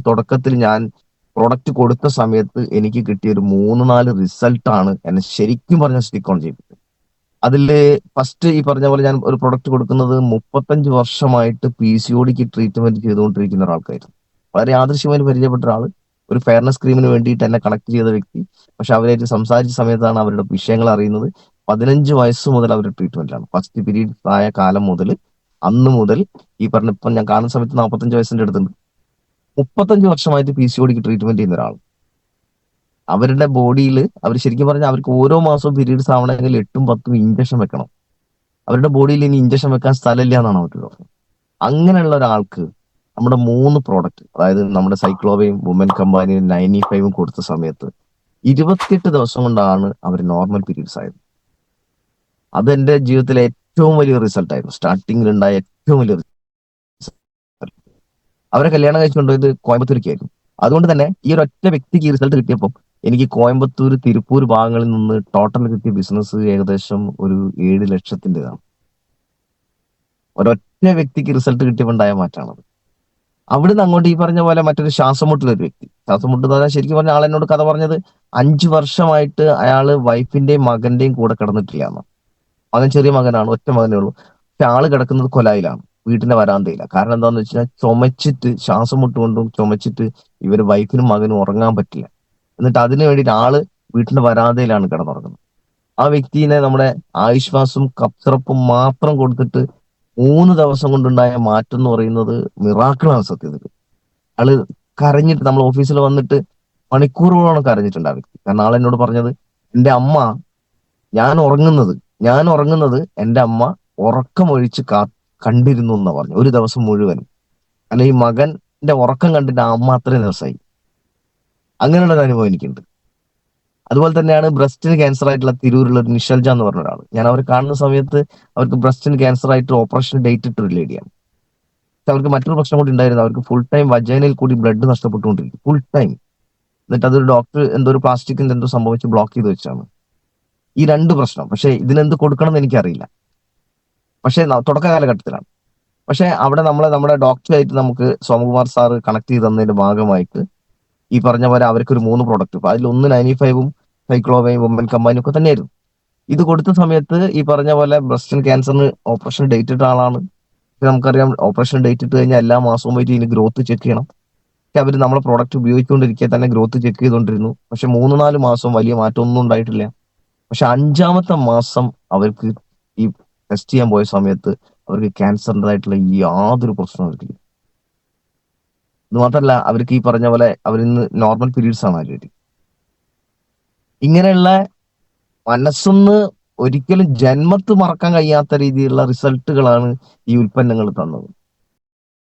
തുടക്കത്തിൽ ഞാൻ പ്രൊഡക്റ്റ് കൊടുത്ത സമയത്ത് എനിക്ക് കിട്ടിയ ഒരു 3-4 റിസൾട്ടാണ് എന്നെ ശരിക്കും പറഞ്ഞാൽ സ്റ്റിക്ക് ഓൺ ചെയ്തത്. അതില് ഫസ്റ്റ് ഈ പറഞ്ഞ പോലെ ഞാൻ ഒരു പ്രൊഡക്റ്റ് കൊടുക്കുന്നത് 35 വർഷമായിട്ട് PCODക്ക് ട്രീറ്റ്മെന്റ് ചെയ്തുകൊണ്ടിരിക്കുന്ന ഒരാൾക്കായിരുന്നു. വളരെ യാദൃശ്യമായി പരിചയപ്പെട്ട ഒരാള്. ഒരു ഫെയർനെസ് ക്രീമിന് വേണ്ടിയിട്ട് എന്നെ കണക്ട് ചെയ്ത വ്യക്തി. പക്ഷെ അവരായിട്ട് സംസാരിച്ച സമയത്താണ് അവരുടെ വിഷയങ്ങൾ അറിയുന്നത്. 15 വയസ്സ് മുതൽ അവർ ട്രീറ്റ്മെന്റിലാണ്. ഫസ്റ്റ് പീരീഡ് ആയ കാലം മുതൽ അന്ന് മുതൽ ഈ പറഞ്ഞ ഇപ്പം ഞാൻ കാണുന്ന സമയത്ത് 45 വയസ്സിന്റെ അടുത്തുണ്ട്. 35 വർഷമായിട്ട് PCODക്ക് ട്രീറ്റ്മെന്റ് ചെയ്യുന്ന ഒരാൾ. അവരുടെ ബോഡിയിൽ അവർ ശരിക്കും പറഞ്ഞാൽ അവർക്ക് ഓരോ മാസവും പീരീഡ്സ് ആവണമെങ്കിൽ 8-10 ഇഞ്ചക്ഷൻ വെക്കണം. അവരുടെ ബോഡിയിൽ ഇനി ഇഞ്ചക്ഷൻ വെക്കാൻ സ്ഥലമില്ല എന്നാണ് അവർ പറഞ്ഞത്. അങ്ങനെയുള്ള ഒരാൾക്ക് നമ്മുടെ 3 പ്രോഡക്റ്റ്, അതായത് നമ്മുടെ സൈക്ലോവയും വുമൻ കമ്പാനിയും 95ഉം കൊടുത്ത സമയത്ത് 28 ദിവസം കൊണ്ടാണ് അവർ നോർമൽ പീരീഡ്സ് ആയത്. അത് എന്റെ ജീവിതത്തിലെ ഏറ്റവും വലിയ റിസൾട്ട് ആയിരുന്നു. സ്റ്റാർട്ടിങ്ങിൽ ഉണ്ടായ ഏറ്റവും വലിയ റിസൾട്ട്. അവരെ കല്യാണം കഴിച്ചുകൊണ്ടുപോയത് കോയമ്പത്തൂരിക്കായിരുന്നു. അതുകൊണ്ട് തന്നെ ഈ ഒരു ഒറ്റ വ്യക്തിക്ക് ഈ റിസൾട്ട് കിട്ടിയപ്പോൾ എനിക്ക് കോയമ്പത്തൂർ, തിരുപ്പൂർ ഭാഗങ്ങളിൽ നിന്ന് ടോട്ടൽ കിട്ടിയ ബിസിനസ് ഏകദേശം ഒരു 7 ലക്ഷത്തിൻ്റെതാണ്. ഒരൊറ്റ വ്യക്തിക്ക് റിസൾട്ട് കിട്ടിയപ്പോൾ ഉണ്ടായ മാറ്റമാണത്. അവിടുന്ന് അങ്ങോട്ട് ഈ പറഞ്ഞ പോലെ മറ്റൊരു ശ്വാസമുട്ടുള്ളൊരു വ്യക്തി. ശ്വാസമുട്ട് എന്ന് പറഞ്ഞാൽ ശരിക്കും പറഞ്ഞ ആൾ എന്നോട് കഥ പറഞ്ഞത് 5 വർഷമായിട്ട് അയാള് വൈഫിന്റെയും മകന്റെയും കൂടെ കിടന്നിട്ടില്ല എന്ന്. മകൻ ചെറിയ മകനാണ്, ഒറ്റ മകനേ ഉള്ളൂ. പക്ഷെ ആള് കിടക്കുന്നത് കൊലായിലാണ്, വീട്ടിന്റെ വരാന്തയിലാണ്. കാരണം എന്താന്ന് വെച്ചാൽ ചുമച്ചിട്ട്, ശ്വാസം മുട്ടുകൊണ്ടും ചുമച്ചിട്ട് ഇവര് വൈഫിനും മകനും ഉറങ്ങാൻ പറ്റില്ല. എന്നിട്ട് അതിനു വേണ്ടിയിട്ട് ആള് വീട്ടിന്റെ വരാന്തയിലാണ് കിടന്നുറങ്ങുന്നത്. ആ വ്യക്തിനെ നമ്മുടെ ആയുശ്വാസും കപ്സിറപ്പും മാത്രം കൊടുത്തിട്ട് 3 ദിവസം കൊണ്ടുണ്ടായ മാറ്റം എന്ന് പറയുന്നത് മിറാക്കിളാണ് സത്യത്തിൽ. ആള് കരഞ്ഞിട്ട് നമ്മൾ ഓഫീസിൽ വന്നിട്ട് മണിക്കൂറുകളോളം കരഞ്ഞിട്ടുണ്ട് ആ വ്യക്തി. കാരണം ആൾ എന്നോട് പറഞ്ഞത്, എന്റെ അമ്മ ഞാൻ ഉറങ്ങുന്നത് എന്റെ അമ്മ ഉറക്കമൊഴിച്ച് കണ്ടിരുന്നു എന്നാ പറഞ്ഞു, ഒരു ദിവസം മുഴുവൻ. അല്ല, ഈ മകന്റെ ഉറക്കം കണ്ടിട്ട് ആ അമ്മ അത്രയും ദിവസമായി. അങ്ങനെയുള്ള ഒരു അനുഭവം എനിക്കുണ്ട്. അതുപോലെ തന്നെയാണ് ബ്രസ്റ്റിന് ക്യാൻസർ ആയിട്ടുള്ള തിരൂരുള്ള ഒരു നിഷൽജ എന്ന് പറഞ്ഞ ഒരാൾ. ഞാൻ അവരെ കാണുന്ന സമയത്ത് അവർക്ക് ബ്രസ്റ്റിന് ക്യാൻസർ ആയിട്ട് ഓപ്പറേഷൻ ഡേറ്റ് ഇട്ട് ഒരു ലേഡിയാണ്. പക്ഷെ അവർക്ക് മറ്റൊരു പ്രശ്നം കൂടി ഉണ്ടായിരുന്നു. അവർക്ക് ഫുൾ ടൈം വജൈനയിൽ കൂടി ബ്ലഡ് നഷ്ടപ്പെട്ടുകൊണ്ടിരിക്കും, ഫുൾ ടൈം. എന്നിട്ട് അതൊരു ഡോക്ടർ എന്തോ ഒരു പ്ലാസ്റ്റിക്കിന്റെ എന്തോ സംഭവിച്ച് ബ്ലോക്ക് ചെയ്ത് വെച്ചാണ് ഈ 2 പ്രശ്നം. പക്ഷെ ഇതിനെന്ത് കൊടുക്കണം എന്ന് എനിക്കറിയില്ല. പക്ഷെ തുടക്ക കാലഘട്ടത്തിലാണ്. പക്ഷെ അവിടെ നമ്മുടെ ഡോക്ടറായിട്ട് നമുക്ക് സോമകുമാർ സാറ് കണക്ട് ചെയ്ത് തന്നതിന്റെ ഭാഗമായിട്ട് ഈ പറഞ്ഞ പോലെ അവർക്കൊരു 3 പ്രോഡക്റ്റ്, ഇപ്പൊ അതിൽ 95ഉം സൈക്ലോവയും വുമൻ കമ്പാനിയും ഒക്കെ തന്നെയായിരുന്നു. ഇത് കൊടുത്ത സമയത്ത് ഈ പറഞ്ഞ പോലെ ബ്രസ്റ്റ് ക്യാൻസറിന് ഓപ്പറേഷൻ ഡേറ്റ് ഇട്ട ആളാണ്. പക്ഷെ നമുക്കറിയാം, ഓപ്പറേഷൻ ഡേറ്റ് ഇട്ട് കഴിഞ്ഞാൽ എല്ലാ മാസവും പോയിട്ട് ഇതിന് ഗ്രോത്ത് ചെക്ക് ചെയ്യണം. പക്ഷെ അവർ നമ്മളെ പ്രോഡക്റ്റ് ഉപയോഗിച്ചുകൊണ്ടിരിക്കെ തന്നെ ഗ്രോത്ത് ചെക്ക് ചെയ്തുകൊണ്ടിരുന്നു. പക്ഷെ 3-4 മാസം വലിയ മാറ്റമൊന്നും ഉണ്ടായിട്ടില്ല. പക്ഷെ 5-ാമത്തെ മാസം അവർക്ക് ഈ ടെസ്റ്റ് ചെയ്യാൻ പോയ സമയത്ത് അവർക്ക് ക്യാൻസറിൻ്റെതായിട്ടുള്ള യാതൊരു പ്രശ്നവും അവർക്കില്ല. ഇത് മാത്രമല്ല, അവർക്ക് ഈ പറഞ്ഞ പോലെ അവരിന്ന് നോർമൽ പീരീഡ്സ് ആണ് ആര്. ഇങ്ങനെയുള്ള മനസ്സൊന്ന് ഒരിക്കലും ജന്മത്ത് മറക്കാൻ കഴിയാത്ത രീതിയിലുള്ള റിസൾട്ടുകളാണ് ഈ ഉൽപ്പന്നങ്ങൾ തന്നത്.